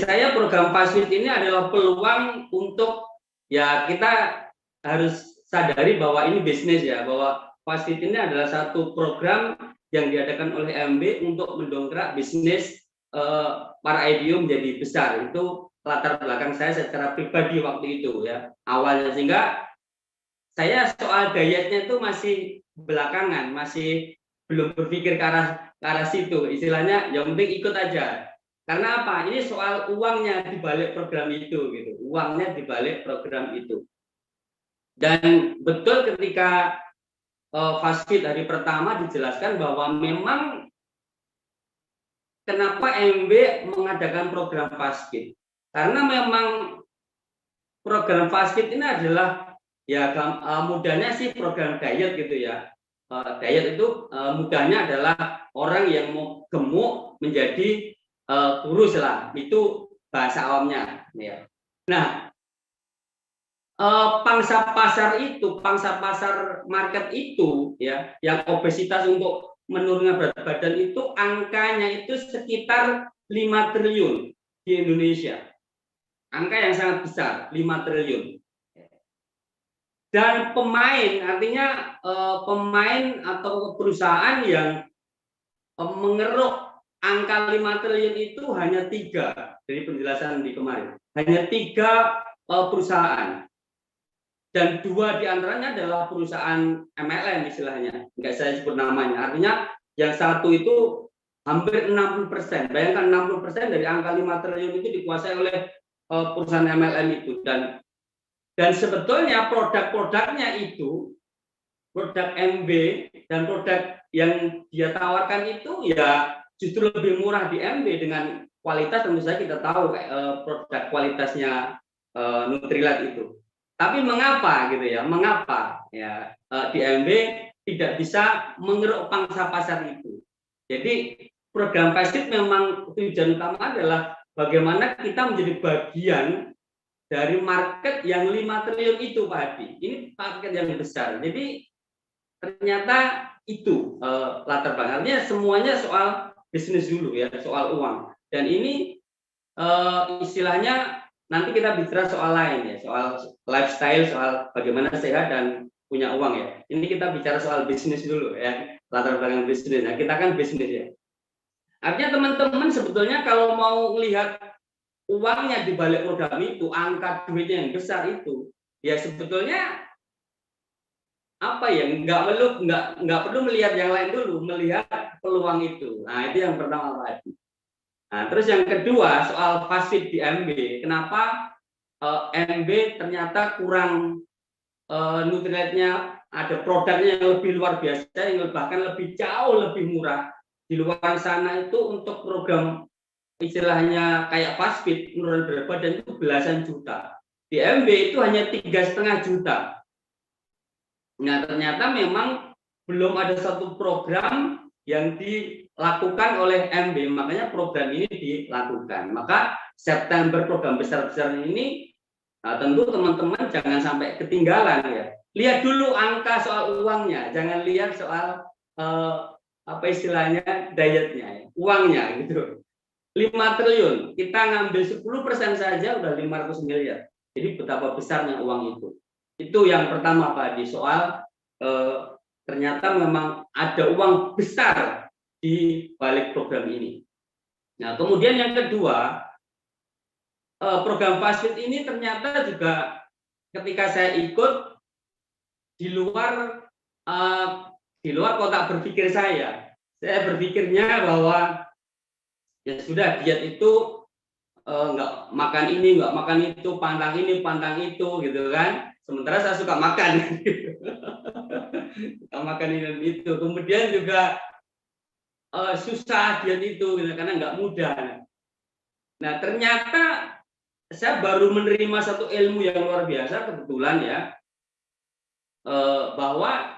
saya program FastFit ini adalah peluang untuk ya kita harus sadari bahwa ini bisnis ya, bahwa FastFit ini adalah satu program yang diadakan oleh MB untuk mendongkrak bisnis para IDU menjadi besar. Itu latar belakang saya secara pribadi waktu itu ya awalnya, sehingga saya soal dietnya itu masih belakangan, masih belum berpikir ke arah situ. Istilahnya yang penting ikut aja. Karena apa? Ini soal uangnya di balik program itu gitu. Uangnya di balik program itu. Dan betul ketika FastFit hari pertama dijelaskan bahwa memang kenapa MB mengadakan program FastFit? Karena memang program FastFit ini adalah ya mudahnya sih program diet gitu ya. Diet itu mudahnya adalah orang yang mau gemuk menjadi kurus lah, itu bahasa awamnya ya. Nah, pangsa pasar market itu ya, yang obesitas untuk menurunkan berat badan itu angkanya itu sekitar 5 triliun di Indonesia. Angka yang sangat besar, 5 triliun. Dan pemain, artinya pemain atau perusahaan yang mengeruk angka 5 triliun itu hanya 3 dari penjelasan di kemarin. Hanya 3 perusahaan. Dan 2 diantaranya adalah perusahaan MLM istilahnya. Enggak saya sebut namanya. Artinya yang satu itu hampir 60%. Bayangkan 60% dari angka 5 triliun itu dikuasai oleh perusahaan MLM itu. Dan sebetulnya produk-produknya itu, produk MB dan produk yang dia tawarkan itu ya justru lebih murah di MB dengan kualitas. Tentu saja kita tahu produk kualitasnya Nutrilite itu. Tapi mengapa gitu ya? Mengapa ya di MB tidak bisa mengeruk pangsa pasar itu? Jadi program FastFit memang tujuan utama adalah bagaimana kita menjadi bagian dari market yang 5 triliun itu, Pak Hadi. Ini market yang besar. Jadi ternyata itu latar belakangnya, semuanya soal bisnis dulu ya, soal uang. Dan ini istilahnya nanti kita bicara soal lain ya, soal lifestyle, soal bagaimana sehat dan punya uang ya. Ini kita bicara soal bisnis dulu ya, latar belakang bisnis. Nah, kita kan bisnis ya. Artinya teman-teman sebetulnya kalau mau melihat uangnya di balik program itu, angka duitnya yang besar itu, ya sebetulnya apa ya, nggak perlu melihat yang lain dulu, melihat peluang itu. Nah, itu yang pertama tadi. Nah, terus yang kedua soal FastFit di MB, kenapa MB ternyata kurang Nutrilite-nya, ada produknya yang lebih luar biasa, yang bahkan lebih jauh lebih murah. Di luar sana itu untuk program istilahnya kayak FastFit menurun berat badan itu belasan juta. Di MB itu hanya 3,5 juta. Nah, ternyata memang belum ada satu program yang dilakukan oleh MB, makanya program ini dilakukan. Maka September program besar-besar ini tentu teman-teman jangan sampai ketinggalan ya. Lihat dulu angka soal uangnya, jangan lihat soal apa istilahnya dietnya, uangnya gitu. 5 triliun, kita ngambil 10% saja udah 500 miliar. Jadi betapa besarnya uang itu. Itu yang pertama Pak Adi, soal ternyata memang ada uang besar di balik program ini. Nah, kemudian yang kedua, program FastFit ini ternyata juga ketika saya ikut di luar kotak berpikir saya berpikirnya bahwa ya sudah, diet itu nggak makan ini, nggak makan itu, pantang ini, pantang itu, gitu kan. Sementara saya suka makan, suka makan ini dan itu. Kemudian juga susah diet itu, gitu, karena nggak mudah. Nah, ternyata saya baru menerima satu ilmu yang luar biasa kebetulan ya, bahwa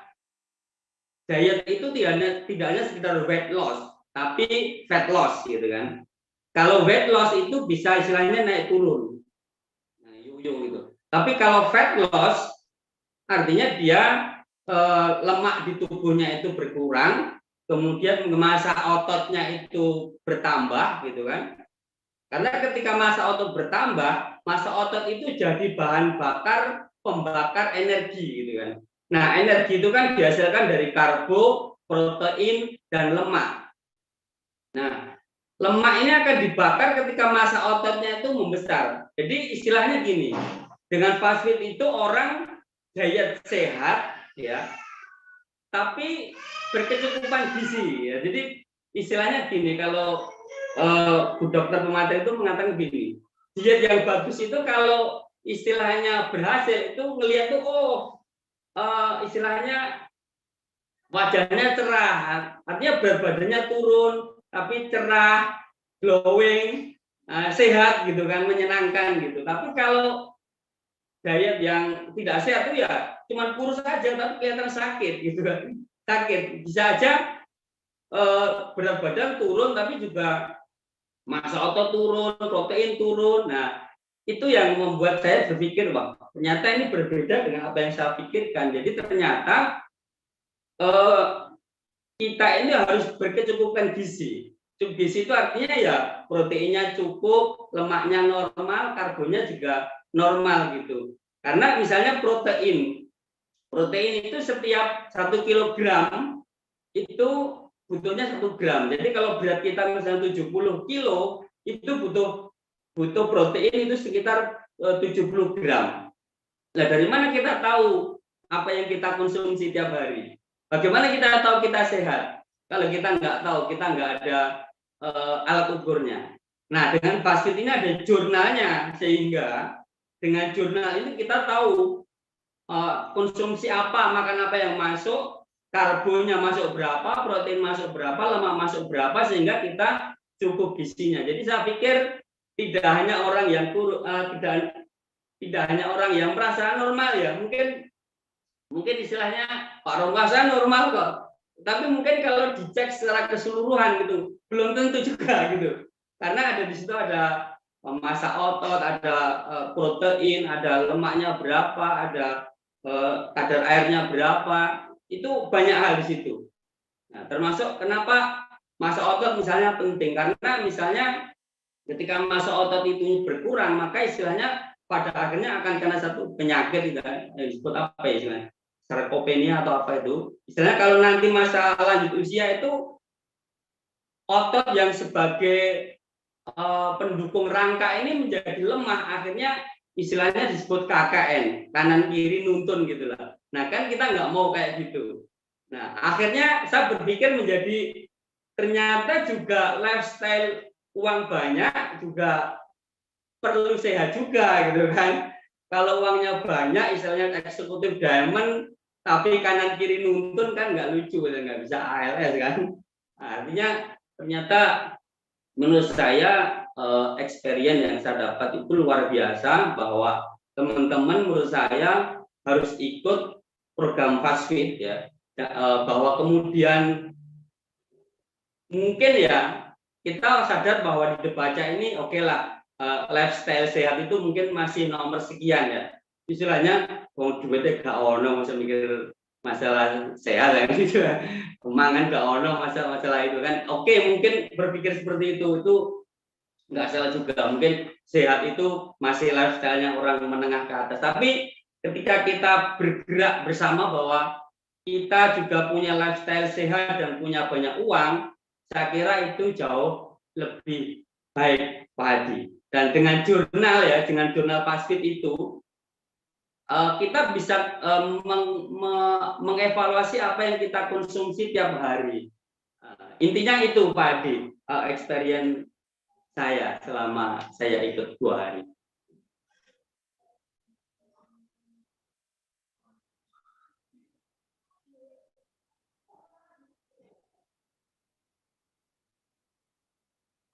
diet itu tidak hanya sekedar weight loss, tapi fat loss gitu kan. Kalau weight loss itu bisa istilahnya naik turun, nah, yo-yo gitu. Tapi kalau fat loss artinya dia lemak di tubuhnya itu berkurang, kemudian massa ototnya itu bertambah gitu kan. Karena ketika massa otot bertambah, massa otot itu jadi bahan bakar pembakar energi gitu kan. Nah, energi itu kan dihasilkan dari karbo, protein, dan lemak. Nah, lemak ini akan dibakar ketika massa ototnya itu membesar. Jadi istilahnya gini, dengan fast food itu orang diet sehat ya, tapi berkecukupan gizi ya. Jadi istilahnya gini, kalau Bu Dokter pemateri itu mengatakan begini, diet yang bagus itu kalau istilahnya berhasil itu ngelihat tuh istilahnya wajahnya cerah, artinya berat badannya turun tapi cerah, glowing, sehat gitu kan, menyenangkan gitu. Tapi kalau diet yang tidak sehat itu ya cuma kurus saja tapi kelihatan sakit gitu kan, sakit. Bisa aja berat badan turun tapi juga massa otot turun, protein turun. Nah, itu yang membuat saya berpikir, wah, ternyata ini berbeda dengan apa yang saya pikirkan. Jadi ternyata kita ini harus berkecukupan gizi. Cukup gizi itu artinya ya proteinnya cukup, lemaknya normal, karbonnya juga normal gitu. Karena misalnya protein itu setiap 1 kilogram itu butuhnya 1 gram. Jadi kalau berat kita misalnya 70 kilo, itu butuh protein itu sekitar 70 gram. Nah, dari mana kita tahu apa yang kita konsumsi tiap hari? Bagaimana kita tahu kita sehat? Kalau kita nggak tahu, kita nggak ada alat ukurnya. Nah, dengan fast food ini ada jurnalnya, sehingga dengan jurnal ini kita tahu konsumsi apa, makan apa yang masuk, karbonnya masuk berapa, protein masuk berapa, lemak masuk berapa, sehingga kita cukup gizinya. Jadi saya pikir tidak hanya orang yang tidak hanya orang yang merasa normal ya, mungkin istilahnya Pak Rongkasa normal kok, tapi mungkin kalau dicek secara keseluruhan gitu belum tentu juga gitu, karena ada di situ ada massa otot, ada protein, ada lemaknya berapa, ada kadar airnya berapa, itu banyak hal di situ. Nah, termasuk kenapa massa otot misalnya penting, karena misalnya ketika massa otot itu berkurang, maka istilahnya pada akhirnya akan kena satu penyakit yang disebut apa ya istilahnya, sarkopenia atau apa itu. Istilahnya kalau nanti masa lanjut usia itu otot yang sebagai pendukung rangka ini menjadi lemah, akhirnya istilahnya disebut KKN, kanan kiri nuntun gitulah. Nah kan kita nggak mau kayak gitu. Nah akhirnya saya berpikir menjadi ternyata juga lifestyle uang banyak juga perlu sehat juga gitu kan. Kalau uangnya banyak, istilahnya eksekutif diamond, tapi kanan kiri nuntun kan nggak lucu, nggak bisa ALS kan. Artinya ternyata menurut saya experience yang saya dapat itu luar biasa, bahwa teman-teman menurut saya harus ikut program fast food ya, bahwa kemudian mungkin ya kita sadar bahwa di Debaca ini oke lah, lifestyle sehat itu mungkin masih nomor sekian ya, istilahnya mau duitnya gak ono, masa mikir masalah sehat ya gitu, mangan gak ono masalah itu kan. Oke, mungkin berpikir seperti itu nggak salah juga, mungkin sehat itu masih lifestyle-nya orang menengah ke atas. Tapi ketika kita bergerak bersama bahwa kita juga punya lifestyle sehat dan punya banyak uang, saya kira itu jauh lebih baik, Pak Hadi. Dan dengan jurnal fast food itu kita bisa mengevaluasi apa yang kita konsumsi tiap hari. Intinya itu, Pak Hadi, experience saya selama saya ikut 2 hari.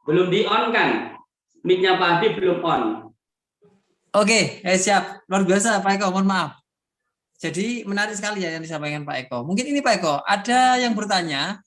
Belum di-on kan? Mic-nya Pak Hadi belum on. Oke, siap. Luar biasa Pak Eko, mohon maaf. Jadi menarik sekali ya yang disampaikan Pak Eko. Mungkin ini Pak Eko, ada yang bertanya,